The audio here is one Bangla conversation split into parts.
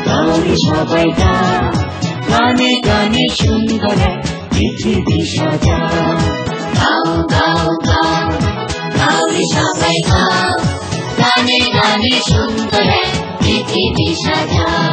গাওনি সবাই গাও, গানে গানে সুন্দর এক পৃথিবী সাজাও। গাও গাও গাও, গাওনি সবাই গাও, গানে গানে সুন্দর এক পৃথিবী সাজাও।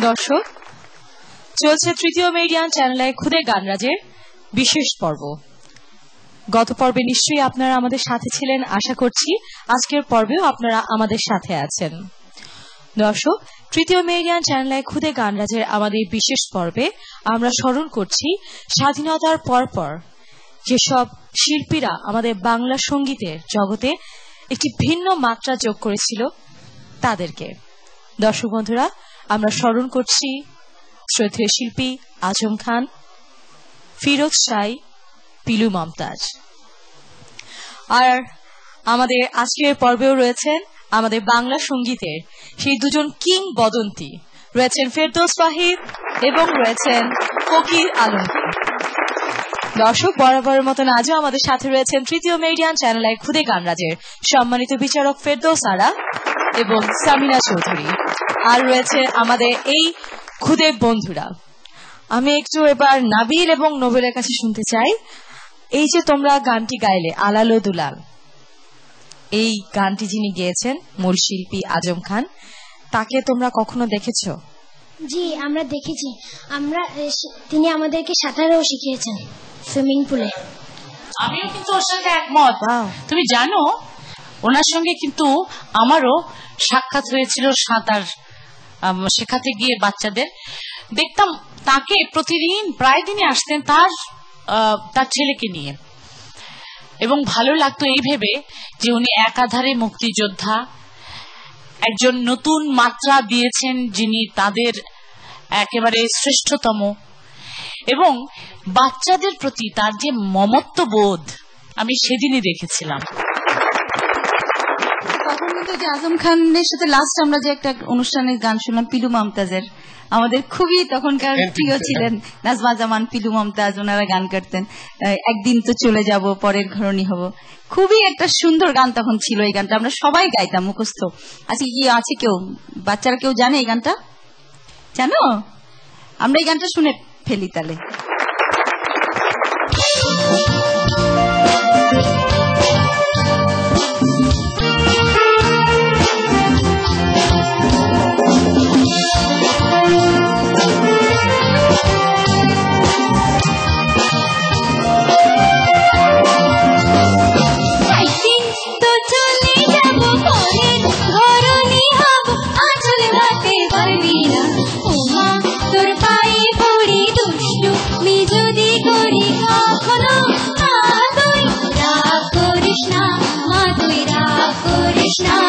দর্শক, চলছে তৃতীয় মেরিডিয়ান চ্যানেলে খুদে গানরাজের বিশেষ পর্ব। গত পর্বে নিশ্চয়ই আপনারা আমাদের সাথে ছিলেন, আশা করছি আজকের পর্বেও আপনারা আমাদের সাথে আছেন। দর্শক, তৃতীয় মেরিডিয়ান চ্যানেলে খুদে গানরাজের আমাদের বিশেষ পর্বে আমরা স্মরণ করছি স্বাধীনতার পরপর যেসব শিল্পীরা আমাদের বাংলা সঙ্গীতের জগতে একটি ভিন্ন মাত্রা যোগ করেছিল তাদেরকে। দর্শক বন্ধুরা, আমরা স্মরণ করছি শ্রদ্ধেয় শিল্পী আজম খান, ফিরোজ শাহ, পিলু মমতাজ। আর আমাদের আজকের পর্বেও রয়েছেন আমাদের বাংলা সঙ্গীতের সেই দুজন কিংবদন্তি, রয়েছেন ফেরদৌস ওয়াহিদ এবং রয়েছেন ফকির আলমগীর। দর্শক, বরাবরের মতন আজও আমাদের সাথে রয়েছেন তৃতীয় মেরিডিয়ান চ্যানেলের খুদে গানরাজের সম্মানিত বিচারক ফেরদৌস আরা এবং সামিনা চৌধুরী। আর রয়েছে আমাদের এই খুদে বন্ধুরা, আমি একটু এবার নাবিল এবং নোবেলের কাছে শুনতে চাই, এই যে তোমরা গানটি গাইলে আলালো দুলাল, এই গানটি যিনি গেয়েছেন মূল শিল্পী আজম খান, তাকে তোমরা কখনো দেখেছো? জি, আমরা দেখেছি। তিনি আমাদেরকে সাঁতারও শিখিয়েছেন সুইমিং পুলে। আমিও কিন্তু ওর সঙ্গে একমত। তুমি জানো, ওনার সঙ্গে কিন্তু আমারও সাক্ষাৎ হয়েছিল সাঁতার শেখাতে গিয়ে বাচ্চাদের। দেখতাম তাকে প্রতিদিন প্রায় দিনই আসতেন তার ছেলেকে নিয়ে, এবং ভালো লাগতো এই ভেবে যে উনি একাধারে মুক্তিযোদ্ধা, একজন নতুন মাত্রা দিয়েছেন যিনি তাদের একেবারে শ্রেষ্ঠতম, এবং বাচ্চাদের প্রতি তার যে মমত্ব বোধ আমি সেদিনই দেখেছিলাম। তখন কিন্তু যে আজম খানের সাথে লাস্ট আমরা যে একটা অনুষ্ঠানের গান শুনলাম পিলু মমতাজের, আমাদের খুবই তখনকার প্রিয় ছিলেন নাজমা জামান, পিলু মমতাজ, ওনারা গান করতেন একদিন তো চলে যাব পরের ঘরণী হব। খুবই একটা সুন্দর গান তখন ছিল এই গানটা, আমরা সবাই গাইতাম মুখস্থ। আজকে কি আছে কেউ, বাচ্চারা কেউ জানে এই গানটা? জানো? আমরা এই গানটা শুনে ফেলি তাহলে। তোর পায়ে পড়ি দুষ্টু মি যদি করি কখনো, মা তুই রাগ করিস না, মা তুই রাগ করিস না।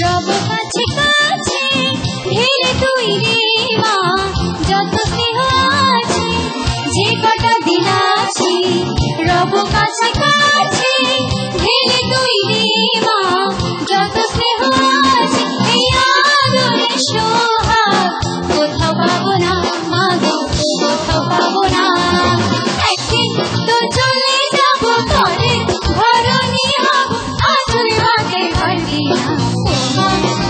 রব কাছে কাছে ঢেলে তুই রে মা যত স্নেহ আছে, যে কটা দিন আছে রব কাছে কাছে ঢেলে তুই রে মা যত স্নেহ আছে। এই আদরের সোহাগ কোথাও পাবো না মা গো, কোথাও পাবো না। একদিন তো চলে যাবো পরের ঘরণী হব, আঁচল হাতে পারবি না।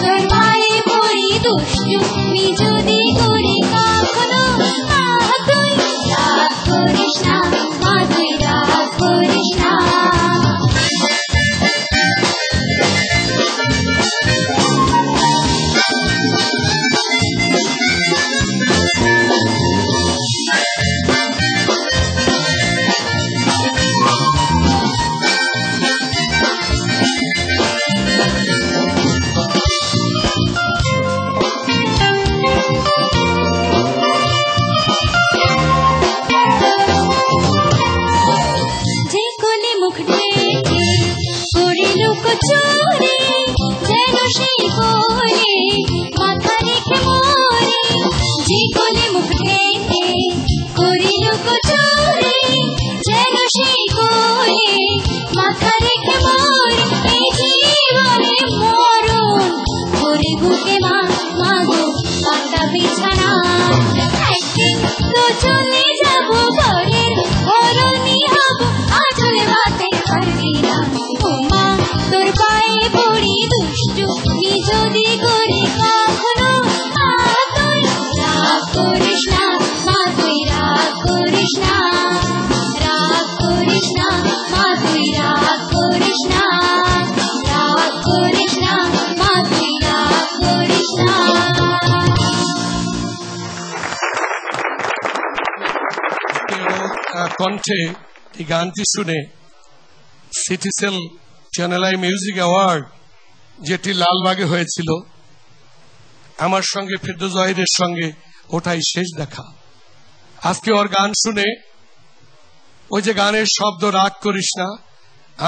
তোর পায়ে পড়ি দুষ্টু মি যদি করি কখনো, মা তুই রাগ করিস না, মা তুই রাগ করিস না। চোরে যেন সেই কোলে মাথা রেখে মরে, যে কোলে মুখ ঢেকে করিল চোরে যেন সেই কোলে মাথা রেখে মরে। এই জীবনে মরণ ভরে বুকে মা মাগো পাতা বিছানা। একদিন তো চলে যাব পরের ঘরণী হব, আঁচলে বাঁধতে পারবি না। ও মা তোর পায়ে পড়ি দুষ্টু মি যদি করি কখনো, মা তুই রাগ করিস না, মা তুই রাগ করিস না। রাগ করিস না, মা তুই রাগ করিস না। রাগ করিস না, মা তুই রাগ করিস না। কণ্ঠে এই গানটি শুনে Citycell channel I music award যেটি লালবাগে হয়েছিল, আমার সঙ্গে ফেরদৌস ওয়াহিদের সঙ্গে ওটাই শেষ দেখা। আজকে ওর গান শুনে, ওই যে গানের শব্দ, রাগ করিস না,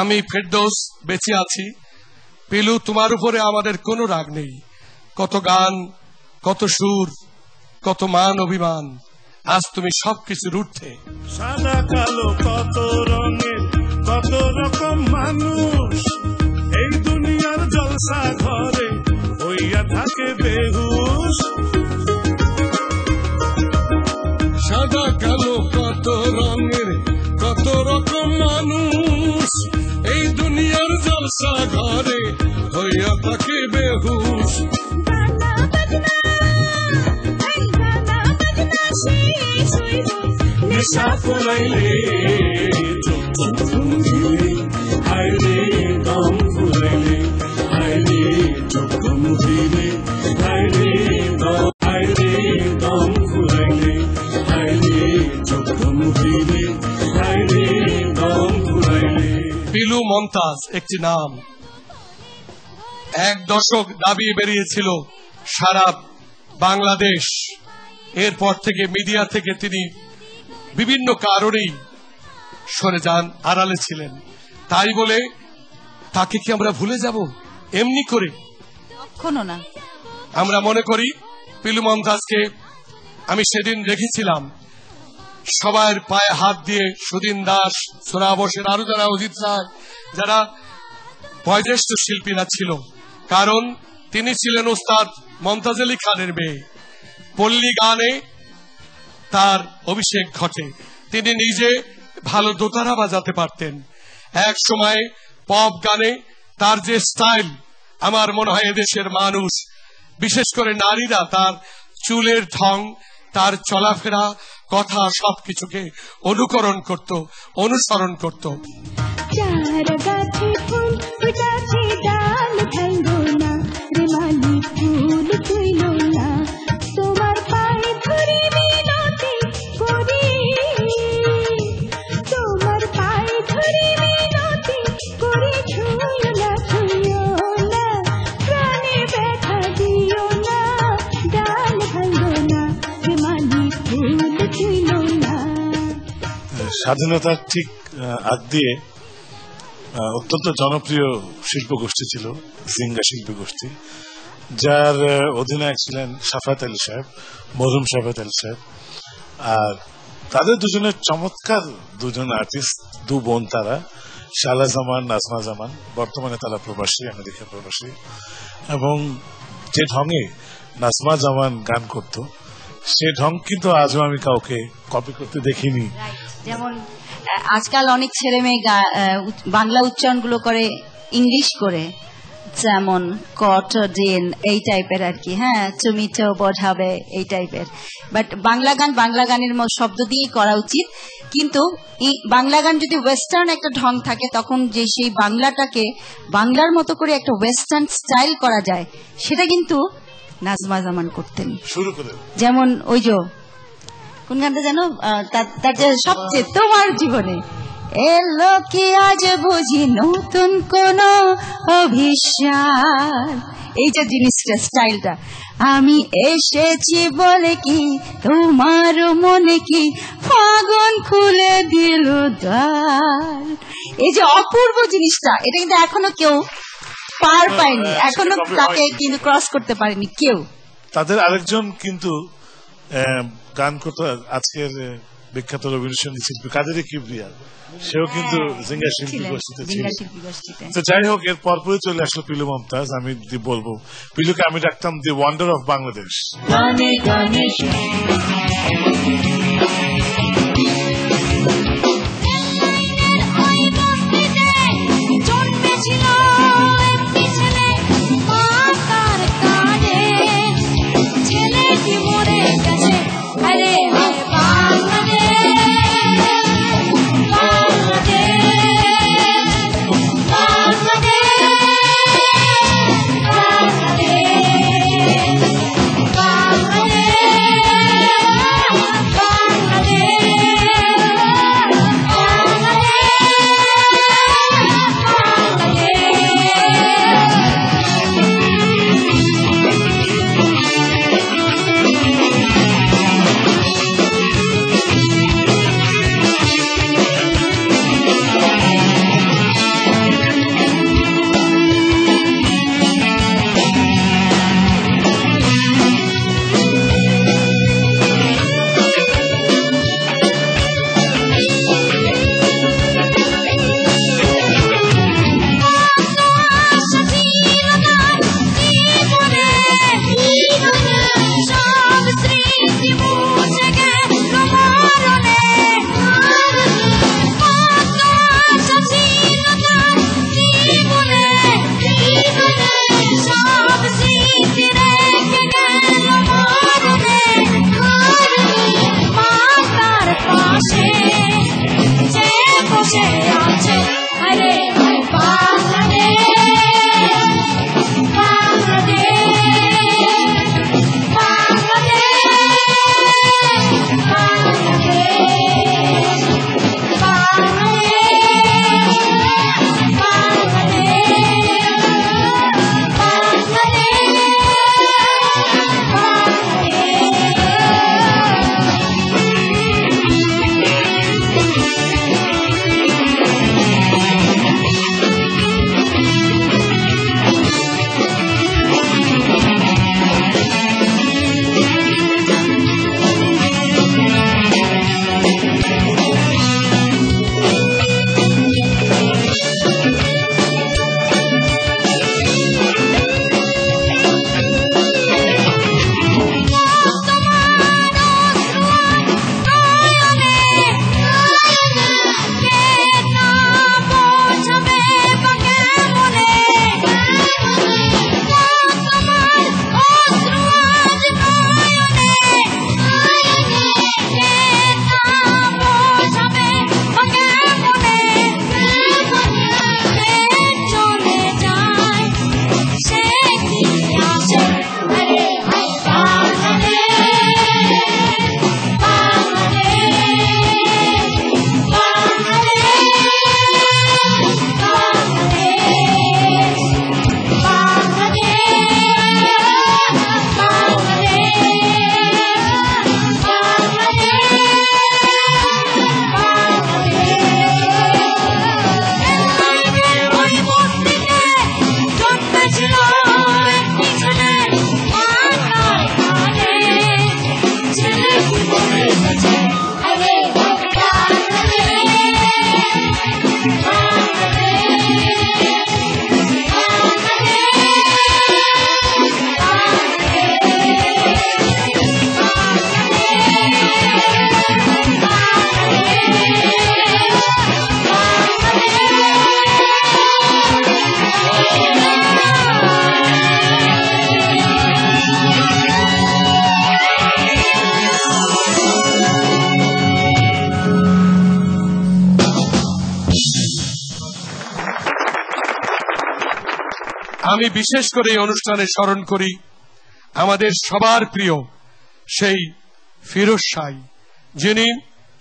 আমি ফেরদৌস বেঁচে আছি, পিলু তোমার উপরে আমাদের কোনো রাগ নেই। কত গান, কত সুর, কত মান অভিমান, আজ তুমি সবকিছুর ঊর্ধ্বে। সাদা কালো কত রঙের কত রকম মানুষ, এই দুনিয়ার জলসা ঘরে হইয়া থাকে বেহুশ। সাদা কালো কত রঙের কত রকম মানুষ, এই দুনিয়ার জলসা ঘরে হইয়া থাকে বেহুশ। নেশা ফুরাইলে হাইরে দম ফুরাইলে, হাইরে চোখ মুঠিলে, হাইরে দম ফুরাইলে, হাইরে চোখ মুঠিলে, হাইরে দম ফুরাইলে। পিলু মমতাজ একটি নাম, এক দশক দাবি বেরিয়েছিল সারা বাংলাদেশ। এরপর থেকে মিডিয়া থেকে তিনি বিভিন্ন কারণেই সরে যান, আড়ালে ছিলেন। তাই বলে তাকে কি আমরা ভুলে যাব এমনি করে? কখনো না। আমরা মনে করি পিলু মমতাজকে আমি সেদিন রেখেছিলাম সবার পায়ে হাত দিয়ে, সুদিন দাস, সোনা বসের, আরো যারা, অজিত রায়, যারা বয়োজ্যেষ্ঠ শিল্পীরা ছিল, কারণ তিনি ছিলেন ওস্তাদ মমতাজ আলী খানের মেয়ে। পল্লী গানে তার অভিষেক ঘটে, তিনি নিজে ভালো দোতারা বাজাতে পারতেন। এক সময় পপ গানে তার যে স্টাইল, আমার মনে হয় এদেশের মানুষ, বিশেষ করে নারীরা, তার চুলের ঢং, তার চলাফেরা, কথা, সবকিছুকে অনুকরণ করত, অনুসরণ করত। চার গাছে ফুল ফুটাছে, ডাল ভাঙো না রে মালি, ফুল তুইলো না, তোমার পায়ে ধরে মিনতি করি, তোমার পায়ে ধরে মিনতি করি, ছুঁয়ো না ছুঁয়ো না, প্রাণে ব্যথা দিও না, ডাল ভাঙো না রে মালি, ফুল তুইলো না। স্বাধীনতার ঠিক আগ দিয়ে অত্যন্ত জনপ্রিয় শিল্প গোষ্ঠী ছিল জিঙ্গা শিল্পী গোষ্ঠী, যার অধিনায়ক ছিলেন শাফাত আলী সাহেব, মরহুম শাফাত আলী সাহেব। আর তাদের দুজনের চমৎকার দুজন আর্টিস্ট, দু বোন তারা, শালা জামান, নাজমা জামান। বর্তমানে তারা প্রবাসী, আমেরিকা প্রবাসী। এবং যে ঢঙে নাজমা জামান গান করত, সে ঢং কিন্তু আজও আমি কাউকে কপি করতে দেখিনি। যেমন আজকাল অনেক ছেলে মেয়ে বাংলা উচ্চারণ গুলো করে ইংলিশ করে, যেমন কট, ডেন, এই টাইপের আর কি। হ্যাঁ, তুমি তো বোঝাবে, এই টাইপের। বাট বাংলা গান বাংলা গানের শব্দ দিয়েই করা উচিত। কিন্তু বাংলা গান যদি ওয়েস্টার্ন একটা ঢং থাকে, তখন যে সেই বাংলাটাকে বাংলার মতো করে একটা ওয়েস্টার্ন স্টাইল করা যায়, সেটা কিন্তু নাজমা জামান করতেন। শুরু করে যেমন ওই যে কোন গানটা যেন, তার যে সবচেয়ে তোমার জীবনে এলো কি আজ বুঝি নতুন কোন অভিশাপ, এই যে জিনিসটা, স্টাইলটা, আমি এসেছি বলে কি তোমার মনে কি ফাগুন খুলে দিল দ্বার, এই যে অপূর্ব জিনিসটা, এটা কিন্তু এখনো কেউ পার পায়নি, এখনো তাকে কিন্তু ক্রস করতে পারেনি কেউ। তাদের আরেকজন কিন্তু গান করতো, আজকের বিখ্যাত রবীন্দ্রসঙ্গীত শিল্পী কাদের কিবরিয়া, সেও কিন্তু জিঙ্গা শিল্পী গোষ্ঠীতে ছিল। তো যাই হোক, এর পরপরই চলে আসলো পিলু মমতাজ। আমি বলবো পিলুকে আমি ডাকতাম দি ওয়ান্ডার অফ বাংলাদেশ। Bangladesh, আমি বিশেষ করে এই অনুষ্ঠানে স্মরণ করি আমাদের সবার প্রিয় সেই ফিরোজ শাহ, যিনি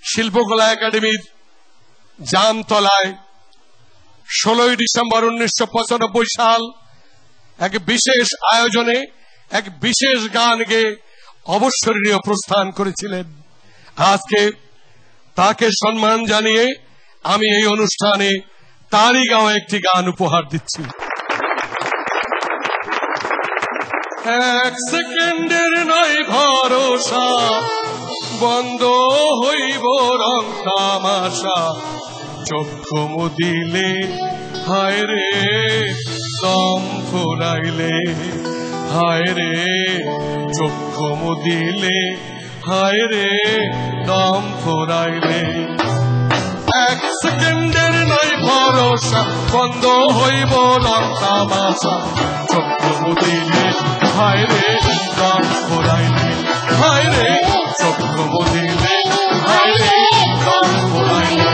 শিল্পকলা একাডেমির জামতলায় 16 ডিসেম্বর 1995 সাল এক বিশেষ আয়োজনে এক বিশেষ গান গেয়ে অবসরীয় প্রস্থান করেছিলেন। আজকে তাকে সম্মান জানিয়ে আমি এই অনুষ্ঠানে তারই গাওয়া একটি গান উপহার দিচ্ছি। এক সেকেন্ডের নয় ভরসা, বন্ধ হইব রং তামাশা, চক্ষু মুদিলে হায় রে দম ফুরাইলে, হায় রে চক্ষু মুদিলে হায় রে দম ফুরাইলে। এক সেকেন্ডের নয় ভরসা, বন্ধ হইব রং তামাশা, চক্ষু মুদিলে হায় রে দম ফুরাইলে, হায় রে চক্ষু মুদিলে হায় রে দম ফুরাইলে।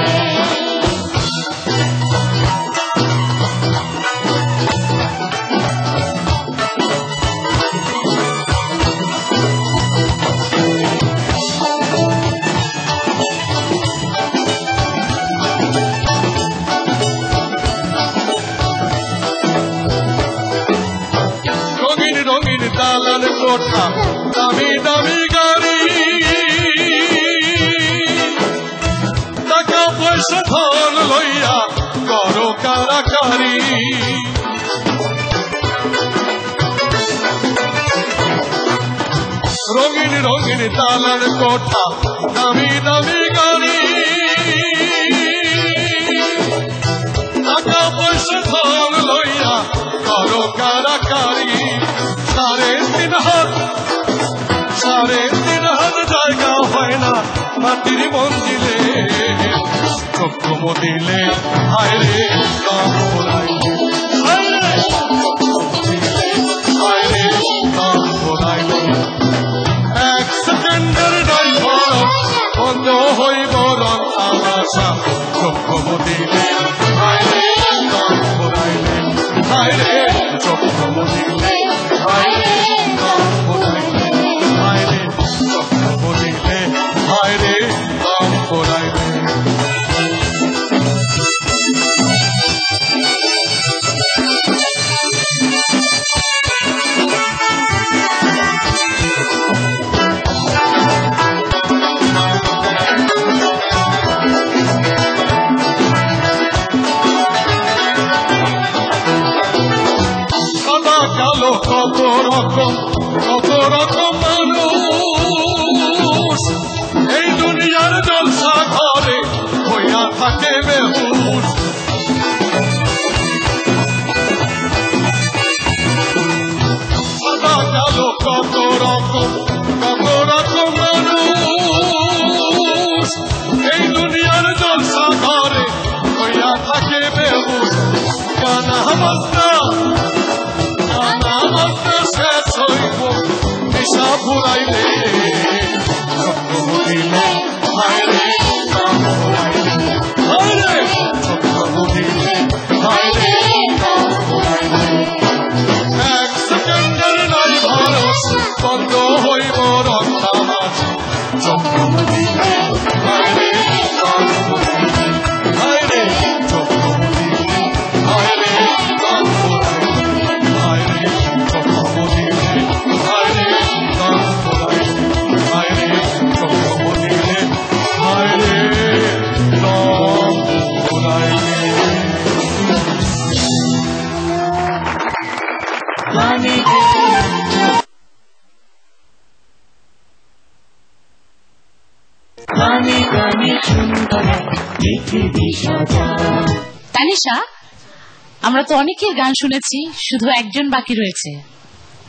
দালান কোঠা, দামি দামি গাড়ি, টাকা পয়সা ধন লইয়া করো কারাকারি। রঙিন রঙিন দালান কোঠা, দামি দামি গাড়ি, টাকা পয়সা ধন লইয়া করো কারাকারি। 3.5 হাত জায়গা হয় না মাটির মন্দিরে, চক্ষু মুদিলে হায় রে দম ফুরাইলে, হায় রে চক্ষু মুদিলে হায় রে দম ফুরাইলে। এক সেকেন্ডের নয় ভরসা, বন্ধ হইব রং তামাশা, চক্ষু মুদিলে হায় রে দম ফুরাইলে, হায় রে চক্ষু মুদিলে হায় রে দম ফুরাইলে, হায় রে চক্ষু মুদিলে হায় রে দম ফুরাইলে। সাদা কালো কত রকম মানুষ, এই দুনিয়ার জলসা ঘরে হইয়া থাকে বেহুশ। সাদা কালো কত রকম মানুষ, এই দুনিয়ার জলসা ঘরে হইয়া থাকে বেহুশ। কানা মস্তা শেষ হইব নেশা ফুরাইলে, চক্ষু মুদিলে হায় রে দম ফুরাইলে, হায় রে চক্ষু মুদিলে হায় রে দম ফুরাইলে। এক সেকেন্ডের নয় ভরসা, বন্ধ হইব রং তামাশা, চক্ষু মুদিলে হায় রে দম ফুরাইলে, হায় রে চক্ষু মুদিলে হায় রে দম ফুরাইলে, হায় রে চক্ষু মুদিলে হায় রে দম ফুরাইলে, হায় রে চক্ষু মুদিলে হায় রে দম ফুরাইলে। তানিশা, আমরা তো অনেকের গান শুনেছি, শুধু একজন বাকি রয়েছে।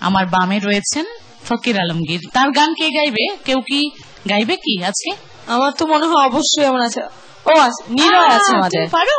আমার বামে রয়েছেন ফকির আলমগীর। তার গান কে গাইবে? কেউ কি গাইবে কি আজকে? আমার তো মনে হয় অবশ্যই এমন আছে। ও নিরয় আছে আমাদের। তুমি পারো?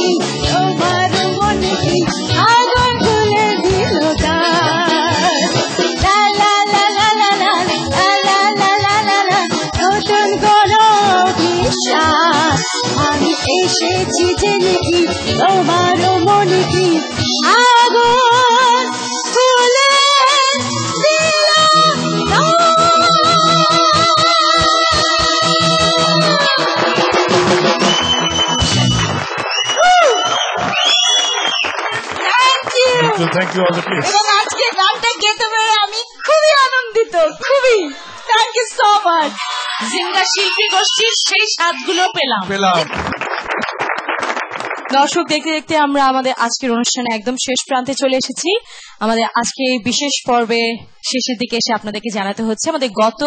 কি তোমার মনে কি আগুন খুলে দিল লা লা লা লা লা লা লা লা লা লা নতুন কোনো বিশ্বাস আমি এসেছি জেনে কি তোমার মনে কি আগুন খুলে দিল Thank you all the please. এবং আজকে গানটা গেতে পেরে আমি খুবই আনন্দিত, খুবই। Thank you so much. Jinga শিল্পী গোষ্ঠীর সেই স্বাদগুলো পেলাম। দর্শক, দেখতে দেখতে আমরা আমাদের আজকের অনুষ্ঠানে একদম শেষ প্রান্তে চলে এসেছি। আমাদের আজকে এই বিশেষ পর্বে শেষের দিকে এসে আপনাদেরকে জানাতে হচ্ছে আমাদের গত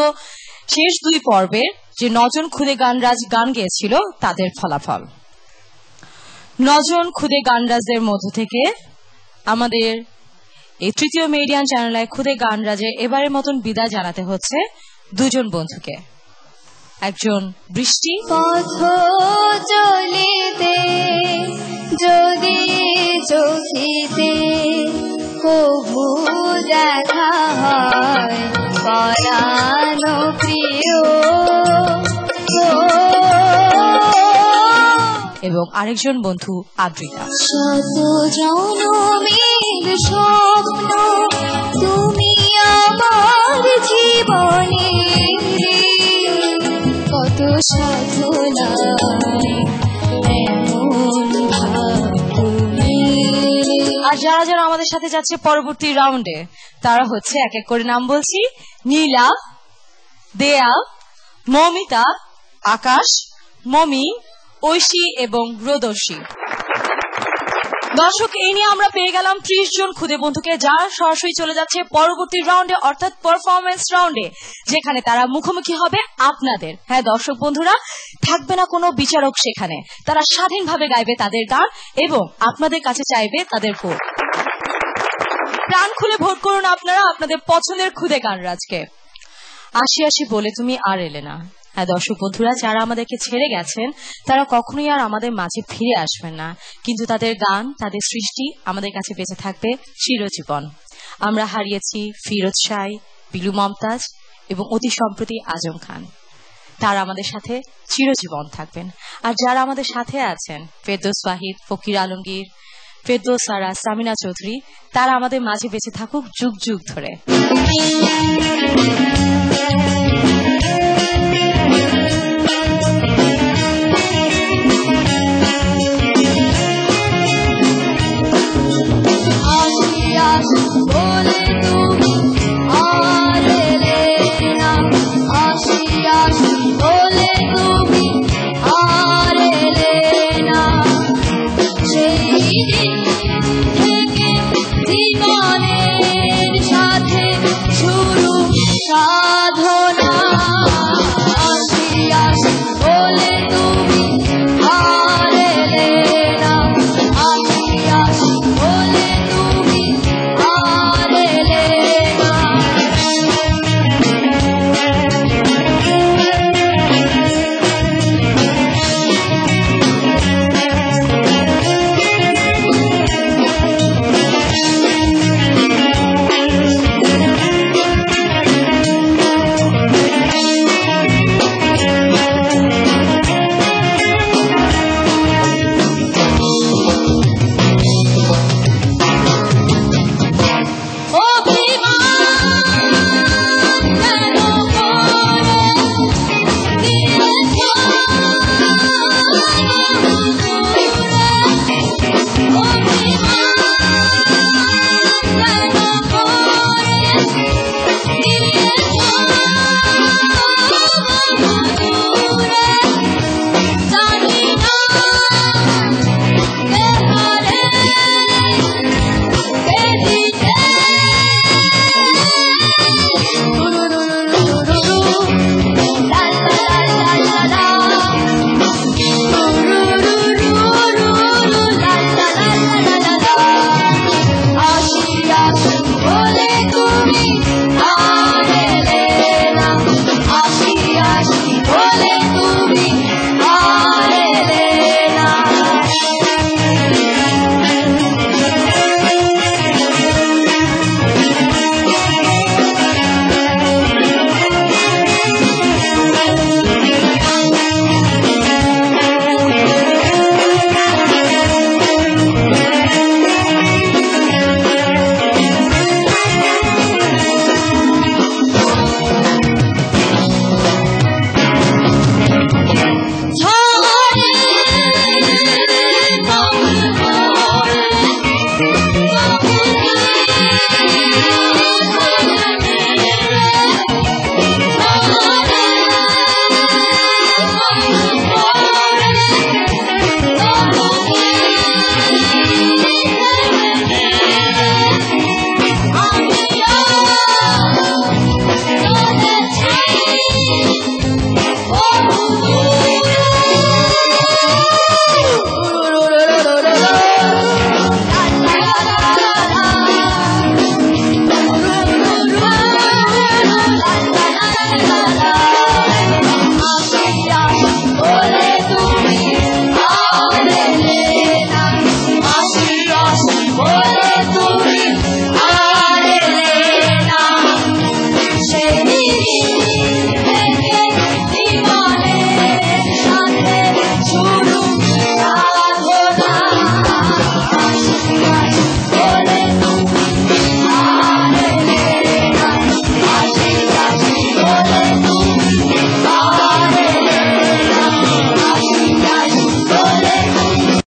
শেষ 2 পর্বের যে 9 জন খুদে গানরাজ গান গেয়েছিল তাদের ফলাফল। 9 জন খুদে গানরাজদের মধ্য থেকে আমাদের এই তৃতীয় মেরিডিয়ান চ্যানেলে খুদে গানরাজে এবারের মতন বিদায় জানাতে হচ্ছে 2 জন বন্ধুকে। একজন বৃষ্টি, পথ চলিতে যদি চোখিতে কবু দেখা হয় পরানো প্রিয় এবং আরেকজন বন্ধু আদ্রিতা। শত জনমের স্বপ্ন তুমি আমার জীবনে কত সাধনায় এমন ভাব তুমি। আর যারা যারা আমাদের সাথে যাচ্ছে পরবর্তী রাউন্ডে তারা হচ্ছে এক এক করে নাম বলছি: নীলা, দেয়া, মমিতা, আকাশ, মমি, ঐশী এবং রোদর্শী। দর্শক, এই নিয়ে আমরা পেয়ে গেলাম 30 জন খুদে বন্ধুকে, যারা সরাসরি চলে যাচ্ছে পরবর্তী রাউন্ডে অর্থাৎ পারফরমেন্স রাউন্ডে, যেখানে তারা মুখোমুখি হবে আপনাদের। হ্যাঁ দর্শক বন্ধুরা, থাকবে না কোনো বিচারক সেখানে, তারা স্বাধীনভাবে গাইবে তাদের গান এবং আপনাদের কাছে চাইবে তাদের ভোট। প্রাণ খুলে ভোট করুন আপনারা আপনাদের পছন্দের খুদে গানরাজকে। 80 বলে তুমি আর এলে না। হ্যাঁ দর্শক বন্ধুরা, যারা আমাদেরকে ছেড়ে গেছেন তারা কখনোই আর আমাদের মাঝে ফিরে আসবেন না, কিন্তু তাদের গান, তাদের সৃষ্টি আমাদের কাছে বেঁচে থাকবে চিরজীবন। আমরা হারিয়েছি ফিরোজ শাহ, পিলু মমতাজ এবং অতি সম্প্রতি আজম খান। তারা আমাদের সাথে চিরজীবন থাকবেন। আর যারা আমাদের সাথে আছেন, ফেরদৌস ওয়াহিদ, ফকির আলমগীর, ফেরদৌস সারা, সামিনা চৌধুরী, তারা আমাদের মাঝে বেঁচে থাকুক যুগ যুগ ধরে। বলে তুমি আর এলে না, বলে তুমি আর এলে না, সেই দিন